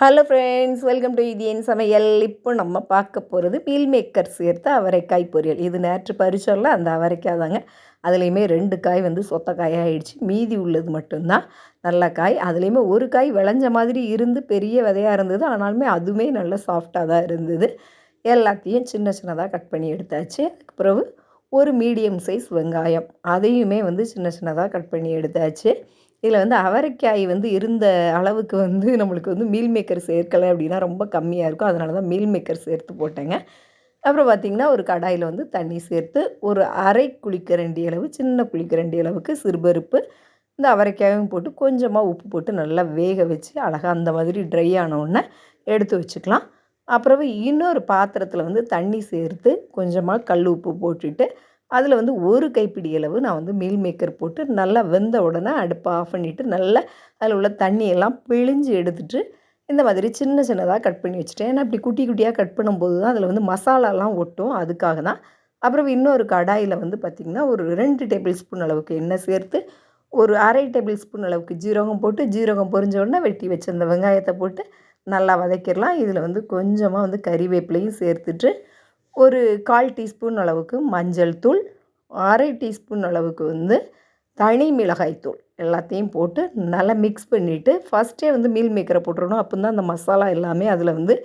Hello friends, welcome to இது என் சமையல். இப்போ நம்ம பார்க்க போகிறது மீல் மேக்கர் சேர்த்த அவரைக்காய் பொரியல். இது நேற்று பறிச்சோம்ல, அந்த அவரைக்காய் தாங்க. அதுலேயுமே 2 காய் வந்து சொத்த காயாகிடுச்சு. மீதி உள்ளது மட்டும்தான் நல்ல காய். அதுலேயுமே ஒரு காய் விளைஞ்ச மாதிரி இருந்து பெரிய விதையாக இருந்தது. ஆனாலுமே அதுவுமே நல்ல சாஃப்டாக தான் இருந்தது. எல்லாத்தையும் சின்ன சின்னதாக கட் பண்ணி எடுத்தாச்சு. அதுக்கு பிறகு ஒரு மீடியம் சைஸ் வெங்காயம், அதையுமே வந்து சின்ன சின்னதாக கட் பண்ணி எடுத்தாச்சு. இதில் வந்து அவரைக்காய் வந்து இருந்த அளவுக்கு வந்து நம்மளுக்கு வந்து மீல் மேக்கர் சேர்க்கலை அப்படின்னா ரொம்ப கம்மியாக இருக்கும். அதனால தான் மீல் மேக்கர் சேர்த்து போட்டேங்க. அப்புறம் பார்த்திங்கன்னா, ஒரு கடாயில் வந்து தண்ணி சேர்த்து ஒரு அரை குழிக்கரண்டி அளவு, சின்ன குழிக்கரண்டி அளவுக்கு சிறுபருப்பு, இந்த அவரைக்காயும் போட்டு கொஞ்சமாக உப்பு போட்டு நல்லா வேக வச்சு அழகாக அந்த மாதிரி ட்ரை ஆனவுடனே எடுத்து வச்சுக்கலாம். அப்புறம் இன்னொரு பாத்திரத்தில் வந்து தண்ணி சேர்த்து கொஞ்சமாக கல் உப்பு போட்டுட்டு அதில் வந்து ஒரு கைப்பிடி அளவு நான் வந்து மீல் மேக்கர் போட்டு நல்லா வெந்த உடனே அடுப்பை ஆஃப் பண்ணிவிட்டு நல்லா அதில் உள்ள தண்ணியெல்லாம் பிழிஞ்சு எடுத்துகிட்டு இந்த மாதிரி சின்ன சின்னதாக கட் பண்ணி வச்சுட்டேன். ஏன்னா இப்படி குட்டி குட்டியாக கட் பண்ணும்போது தான் அதில் வந்து மசாலாலாம் ஒட்டும், அதுக்காக தான். அப்புறம் இன்னொரு கடாயில் வந்து பார்த்திங்கன்னா ஒரு 2 டேபிள் ஸ்பூன் அளவுக்கு எண்ணெய் சேர்த்து ஒரு அரை டேபிள் ஸ்பூன் அளவுக்கு ஜீரகம் போட்டு, ஜீரகம் பொரிஞ்ச உடனே வெட்டி வச்ச அந்த வெங்காயத்தை போட்டு நல்லா வதக்கிடலாம். இதில் வந்து கொஞ்சமாக வந்து கறிவேப்பிலையும் சேர்த்துட்டு ஒரு 1/4 டீஸ்பூன் அளவுக்கு மஞ்சள் தூள், அரை டீஸ்பூன் அளவுக்கு வந்து தனி மிளகாய் தூள் எல்லாத்தையும் போட்டு நல்லா மிக்ஸ் பண்ணிவிட்டு ஃபஸ்ட்டே வந்து மீல் மேக்கரை போட்டுறணும். அப்போ தான் அந்த மசாலா எல்லாமே அதில் வந்து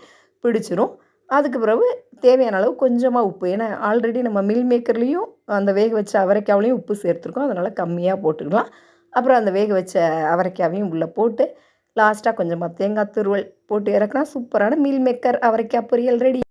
பிடிச்சிரும். அதுக்கு பிறகு தேவையான அளவு கொஞ்சமாக உப்பு, ஏன்னா ஆல்ரெடி நம்ம மீல் மேக்கர்லேயும் அந்த வேக வச்ச அவரைக்காவிலையும் உப்பு சேர்த்துருக்கோம், அதனால் கம்மியாக போட்டுக்கலாம். அப்புறம் அந்த வேக வச்ச அவரைக்காவையும் உள்ளே போட்டு லாஸ்ட்டாக கொஞ்சமாக தேங்காய் துருவல் போட்டு இறக்குனா சூப்பரான மீல் மேக்கர் அவரைக்காய் பொரியல் ரெடி.